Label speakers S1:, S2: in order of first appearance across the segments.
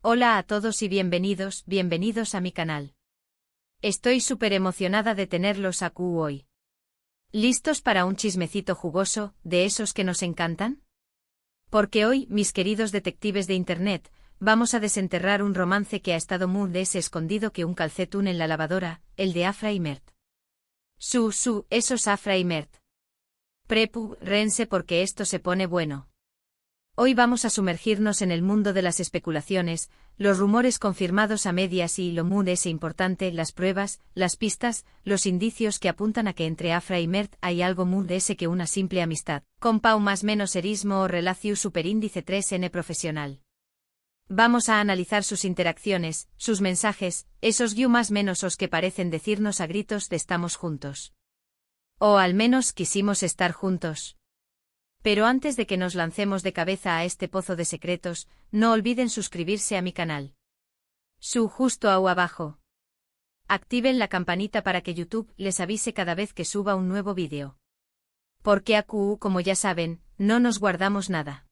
S1: Hola a todos y bienvenidos a mi canal. Estoy súper emocionada de tenerlos aquí hoy. ¿Listos para un chismecito jugoso, de esos que nos encantan? Porque hoy, mis queridos detectives de internet, vamos a desenterrar un romance que ha estado muy escondido que un calcetín en la lavadora, el de Afra y Mert. Esos Afra y Mert. Rense porque esto se pone bueno. Hoy vamos a sumergirnos en el mundo de las especulaciones, los rumores confirmados a medias y lo muy importante, las pruebas, las pistas, los indicios que apuntan a que entre Afra y Mert hay algo muy que una simple amistad, con pau más menos erismo o relacio superíndice 3n profesional. Vamos a analizar sus interacciones, sus mensajes, esos más menos os que parecen decirnos a gritos de estamos juntos. O al menos quisimos estar juntos. Pero antes de que nos lancemos de cabeza a este pozo de secretos, no olviden suscribirse a mi canal. Justo abajo. Activen la campanita para que YouTube les avise cada vez que suba un nuevo vídeo. Porque aquí, como ya saben, no nos guardamos nada.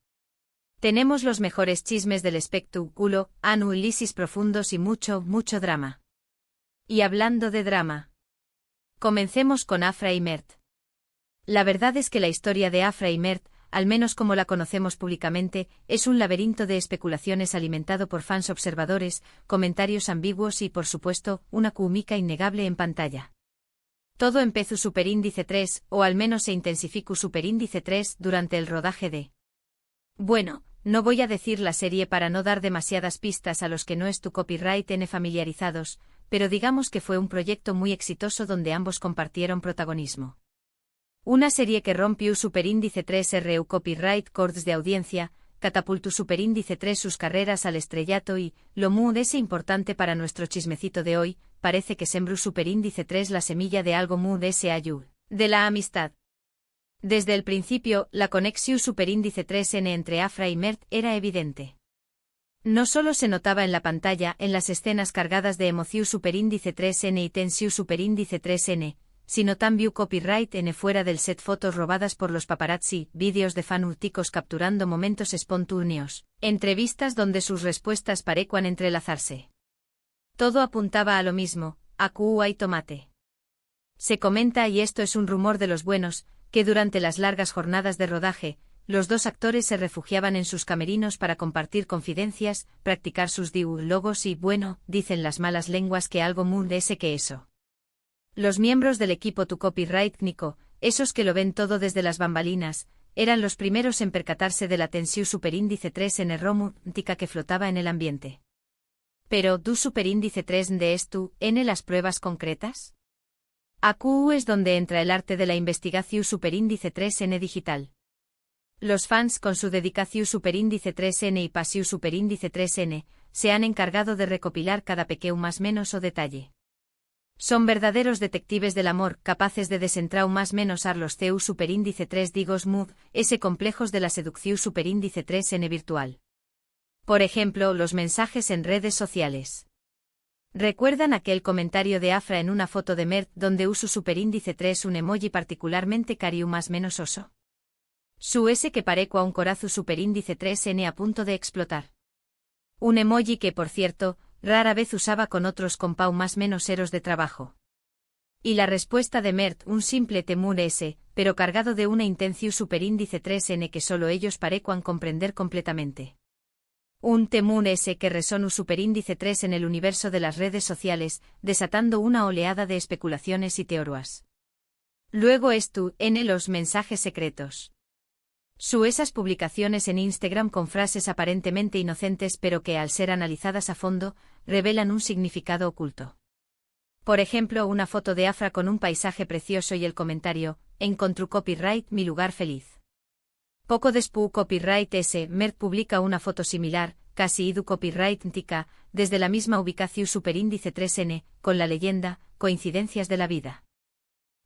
S1: Tenemos los mejores chismes del espectáculo, análisis profundos y mucho drama. Y hablando de drama, comencemos con Afra y Mert. La verdad es que la historia de Afra y Mert, al menos como la conocemos públicamente, es un laberinto de especulaciones alimentado por fans observadores, comentarios ambiguos y, por supuesto, una química innegable en pantalla. Todo empezó superíndice 3, o al menos se intensificó superíndice 3 durante el rodaje de... Bueno, no voy a decir la serie para no dar demasiadas pistas a los que no es tu copyright n familiarizados, pero digamos que fue un proyecto muy exitoso donde ambos compartieron protagonismo. Una serie que rompió superíndice 3 RU copyright cords de audiencia, catapultó superíndice 3 sus carreras al estrellato y, lo muy importante para nuestro chismecito de hoy, parece que sembró superíndice 3 la semilla de algo muy de la amistad. Desde el principio, la conexión superíndice 3n entre Afra y Mert era evidente. No solo se notaba en la pantalla, en las escenas cargadas de emoción superíndice 3n y tensión superíndice 3n, sino también copyright n fuera del set, fotos robadas por los paparazzi, vídeos de fanúticos capturando momentos espontáneos, entrevistas donde sus respuestas parecían entrelazarse. Todo apuntaba a lo mismo, aquí hay tomate. Se comenta, y esto es un rumor de los buenos, que durante las largas jornadas de rodaje, los dos actores se refugiaban en sus camerinos para compartir confidencias, practicar sus diálogos y, bueno, dicen las malas lenguas que algo muy que eso. Los miembros del equipo Tu Copyright Nico, esos que lo ven todo desde las bambalinas, eran los primeros en percatarse de la tensión superíndice 3 en romántica que flotaba en el ambiente. Pero, ¿du superíndice 3 de esto, en las pruebas concretas? Aquí es donde entra el arte de la investigación superíndice 3n digital. Los fans, con su dedicación superíndice 3n y pasión superíndice 3n, se han encargado de recopilar cada pequeño más menos o detalle. Son verdaderos detectives del amor, capaces de desentrar más menos a los CU superíndice 3 digos mood, ese complejos de la seducción superíndice 3n virtual. Por ejemplo, los mensajes en redes sociales. ¿Recuerdan aquel comentario de Afra en una foto de Mert donde uso superíndice 3 un emoji particularmente cariu más menos oso? Ese que pareco a un corazo superíndice 3n a punto de explotar. Un emoji que, por cierto, rara vez usaba con otros compau más menos eros de trabajo. Y la respuesta de Mert, un simple temur S, pero cargado de una intención superíndice 3n que solo ellos parecuan comprender completamente. Un temur S que resonó superíndice 3 en el universo de las redes sociales, desatando una oleada de especulaciones y teorías. Luego los mensajes secretos. Esas publicaciones en Instagram con frases aparentemente inocentes pero que al ser analizadas a fondo, revelan un significado oculto. Por ejemplo, una foto de Afra con un paisaje precioso y el comentario, encontró copyright mi lugar feliz. Poco después copyright S, Mert publica una foto similar, casi idu copyright tica, desde la misma ubicación superíndice 3n, con la leyenda, coincidencias de la vida.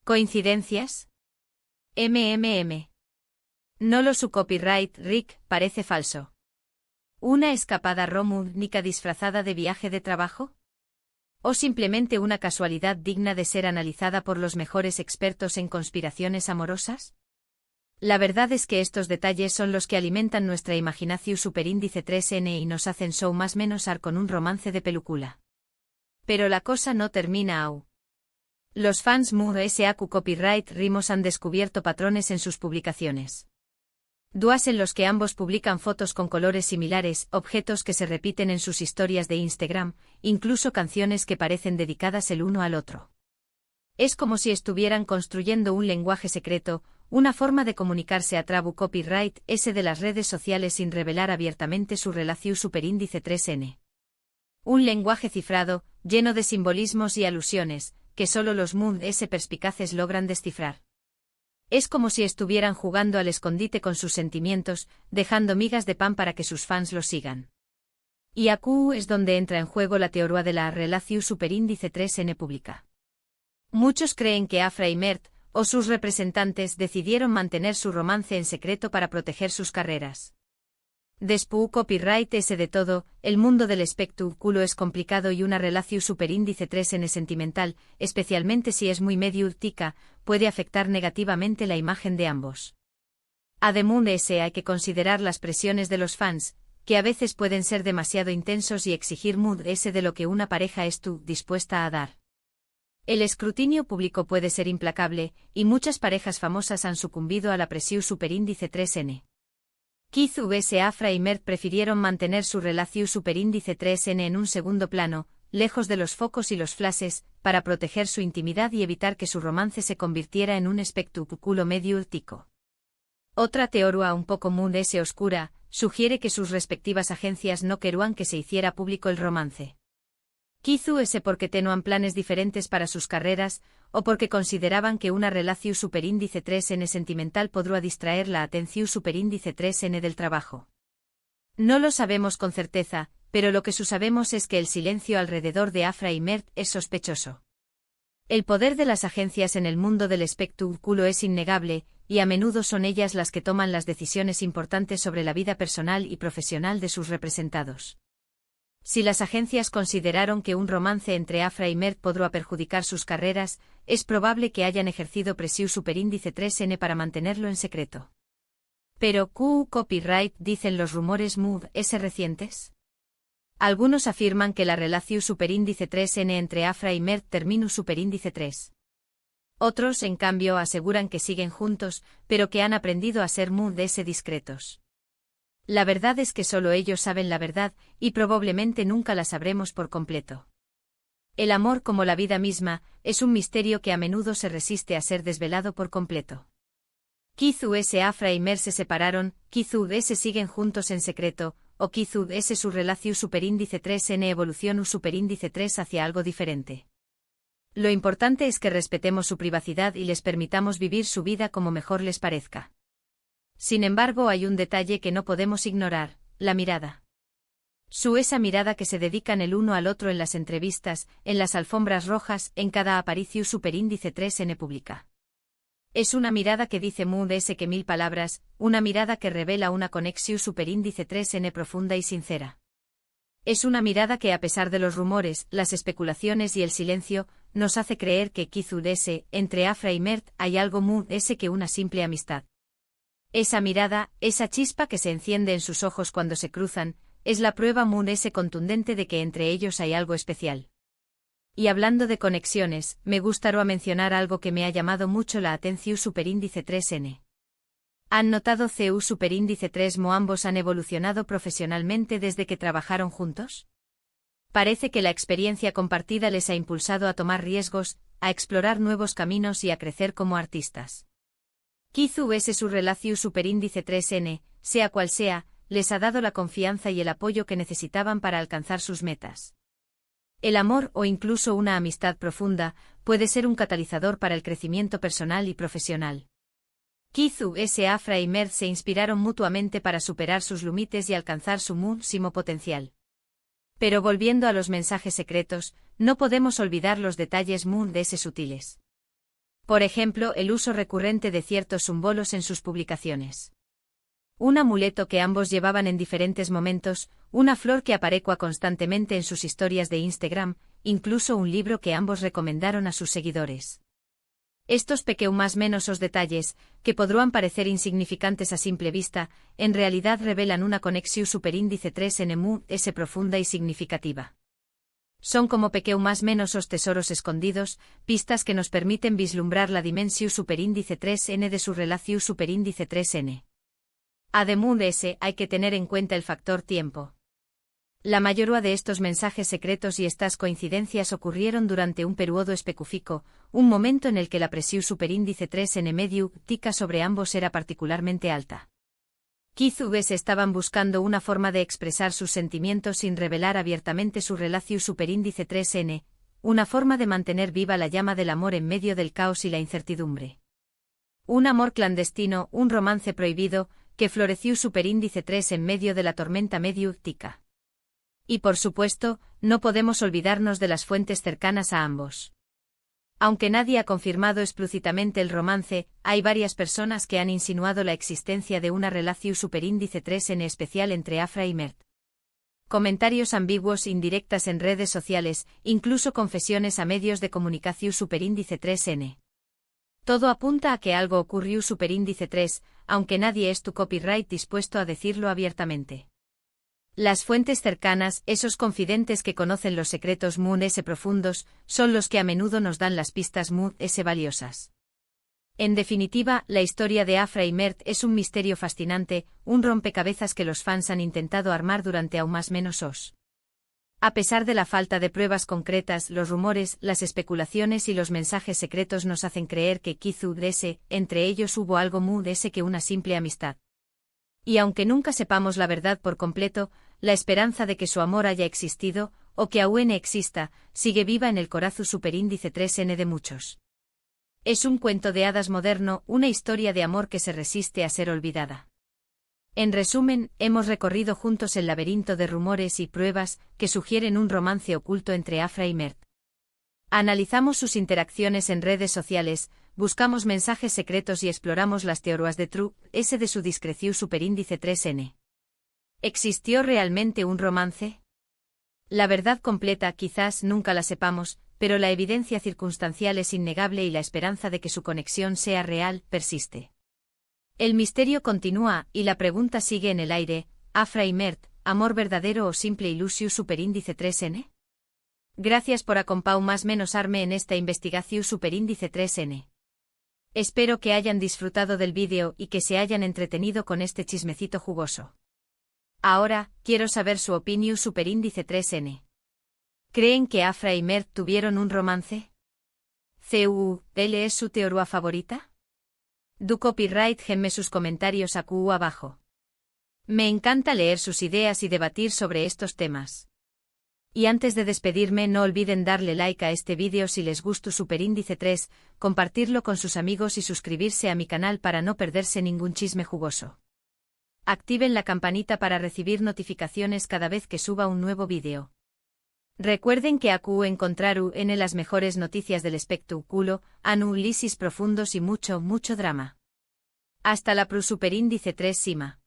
S1: ¿Coincidencias? No lo su copyright Rick, parece falso. ¿Una escapada romántica disfrazada de viaje de trabajo? ¿O simplemente una casualidad digna de ser analizada por los mejores expertos en conspiraciones amorosas? La verdad es que estos detalles son los que alimentan nuestra imaginación superíndice 3N y nos hacen show más menos ar con un romance de película. Pero la cosa no termina aún. Los fans MUSAQ Copyright Rimos han descubierto patrones en sus publicaciones. Duas en los que ambos publican fotos con colores similares, objetos que se repiten en sus historias de Instagram, incluso canciones que parecen dedicadas el uno al otro. Es como si estuvieran construyendo un lenguaje secreto, una forma de comunicarse a través copyright S de las redes sociales sin revelar abiertamente su relación superíndice 3N. Un lenguaje cifrado, lleno de simbolismos y alusiones, que solo los MUSAQ perspicaces logran descifrar. Es como si estuvieran jugando al escondite con sus sentimientos, dejando migas de pan para que sus fans los sigan. Y aquí es donde entra en juego la teoría de la relación superíndice 3N pública. Muchos creen que Afra y Mert, o sus representantes, decidieron mantener su romance en secreto para proteger sus carreras. Después copyright S de todo, el mundo del espectáculo es complicado y una relación superíndice 3N sentimental, especialmente si es muy medio tica, puede afectar negativamente la imagen de ambos. Además de ese hay que considerar las presiones de los fans, que a veces pueden ser demasiado intensos y exigir MUSAQ de lo que una pareja estuvo dispuesta a dar. El escrutinio público puede ser implacable, y muchas parejas famosas han sucumbido a la presión superíndice 3N. Quizás Afra y Mert prefirieron mantener su relación superíndice 3N en un segundo plano, lejos de los focos y los flashes, para proteger su intimidad y evitar que su romance se convirtiera en un espectáculo medio tico. Otra teoría un poco MUSAQ oscura, sugiere que sus respectivas agencias no querían que se hiciera público el romance. Quizás porque tenían planes diferentes para sus carreras, o porque consideraban que una relación superíndice 3N sentimental podría distraer la atención superíndice 3N del trabajo. No lo sabemos con certeza, pero lo que sabemos es que el silencio alrededor de Afra y Mert es sospechoso. El poder de las agencias en el mundo del espectáculo es innegable, y a menudo son ellas las que toman las decisiones importantes sobre la vida personal y profesional de sus representados. Si las agencias consideraron que un romance entre Afra y Mert podría perjudicar sus carreras, es probable que hayan ejercido presión superíndice 3N para mantenerlo en secreto. Pero, ¿qué copyright dicen los rumores MUSAQ recientes? Algunos afirman que la relación superíndice 3N entre Afra y Mert terminó superíndice 3. Otros, en cambio, aseguran que siguen juntos, pero que han aprendido a ser MUSAQ discretos. La verdad es que solo ellos saben la verdad, y probablemente nunca la sabremos por completo. El amor, como la vida misma, es un misterio que a menudo se resiste a ser desvelado por completo. Quizás Afra y Mert se separaron, quizás siguen juntos en secreto, o quizás su relación superíndice 3N evolución superíndice 3 hacia algo diferente. Lo importante es que respetemos su privacidad y les permitamos vivir su vida como mejor les parezca. Sin embargo, hay un detalle que no podemos ignorar, la mirada. Esa mirada que se dedican el uno al otro en las entrevistas, en las alfombras rojas, en cada aparición superíndice 3N pública. Es una mirada que dice MUSAQ que 1000 palabras, una mirada que revela una conexión superíndice 3N profunda y sincera. Es una mirada que, a pesar de los rumores, las especulaciones y el silencio, nos hace creer que quizás entre Afra y Mert hay algo MUSAQ que una simple amistad. Esa mirada, esa chispa que se enciende en sus ojos cuando se cruzan, es la prueba MUSAQ contundente de que entre ellos hay algo especial. Y hablando de conexiones, me gustaría mencionar algo que me ha llamado mucho la atención superíndice 3N. ¿Han notado CU superíndice 3 ambos han evolucionado profesionalmente desde que trabajaron juntos? Parece que la experiencia compartida les ha impulsado a tomar riesgos, a explorar nuevos caminos y a crecer como artistas. Quizás su relación superíndice 3N, sea cual sea, les ha dado la confianza y el apoyo que necesitaban para alcanzar sus metas. El amor o incluso una amistad profunda puede ser un catalizador para el crecimiento personal y profesional. Quizás Afra y Mert se inspiraron mutuamente para superar sus límites y alcanzar su máximo potencial. Pero volviendo a los mensajes secretos, no podemos olvidar los detalles MUSAQ sutiles. Por ejemplo, el uso recurrente de ciertos símbolos en sus publicaciones. Un amuleto que ambos llevaban en diferentes momentos, una flor que aparecía constantemente en sus historias de Instagram, incluso un libro que ambos recomendaron a sus seguidores. Estos más menos os detalles, que podrán parecer insignificantes a simple vista, en realidad revelan una conexión superíndice 3n mu s profunda y significativa. Son como más menos os tesoros escondidos, pistas que nos permiten vislumbrar la dimensión superíndice 3n de su relación superíndice 3n. Además hay que tener en cuenta el factor tiempo. La mayoría de estos mensajes secretos y estas coincidencias ocurrieron durante un periodo específico, un momento en el que la presión superíndice 3n mediática sobre ambos era particularmente alta. Quizás estaban buscando una forma de expresar sus sentimientos sin revelar abiertamente su relación superíndice 3n, una forma de mantener viva la llama del amor en medio del caos y la incertidumbre. Un amor clandestino, un romance prohibido, que floreció superíndice 3 en medio de la tormenta mediática. Y por supuesto, no podemos olvidarnos de las fuentes cercanas a ambos. Aunque nadie ha confirmado explícitamente el romance, hay varias personas que han insinuado la existencia de una relación superíndice 3 en especial entre Afra y Mert. Comentarios ambiguos indirectas en redes sociales, incluso confesiones a medios de comunicación superíndice 3n. Todo apunta a que algo ocurrió superíndice 3, aunque nadie es tu copyright dispuesto a decirlo abiertamente. Las fuentes cercanas, esos confidentes que conocen los secretos Moon S profundos, son los que a menudo nos dan las pistas Moon S valiosas. En definitiva, la historia de Afra y Mert es un misterio fascinante, un rompecabezas que los fans han intentado armar durante aún más menos os. A pesar de la falta de pruebas concretas, los rumores, las especulaciones y los mensajes secretos nos hacen creer que quizás entre ellos hubo algo Moon S que una simple amistad. Y aunque nunca sepamos la verdad por completo, la esperanza de que su amor haya existido, o que aún exista, sigue viva en el corazón superíndice 3n de muchos. Es un cuento de hadas moderno, una historia de amor que se resiste a ser olvidada. En resumen, hemos recorrido juntos el laberinto de rumores y pruebas que sugieren un romance oculto entre Afra y Mert. Analizamos sus interacciones en redes sociales, buscamos mensajes secretos y exploramos las teorías de True S de su discreción superíndice 3n. ¿Existió realmente un romance? La verdad completa quizás nunca la sepamos, pero la evidencia circunstancial es innegable y la esperanza de que su conexión sea real persiste. El misterio continúa y la pregunta sigue en el aire: ¿Afra y Mert, amor verdadero o simple ilusión superíndice 3n? Gracias por acompañarme en esta investigación superíndice 3n. Espero que hayan disfrutado del vídeo y que se hayan entretenido con este chismecito jugoso. Ahora, quiero saber su opinión superíndice 3n. ¿Creen que Afra y Mert tuvieron un romance? ¿Cuál es su teoría favorita? Du copyright genme sus comentarios aquí abajo. Me encanta leer sus ideas y debatir sobre estos temas. Y antes de despedirme, no olviden darle like a este vídeo si les gustó superíndice 3, compartirlo con sus amigos y suscribirse a mi canal para no perderse ningún chisme jugoso. Activen la campanita para recibir notificaciones cada vez que suba un nuevo vídeo. Recuerden que aquí encontraru en las mejores noticias del espectáculo, análisis profundos y mucho drama. Hasta la superíndice 3 Sima.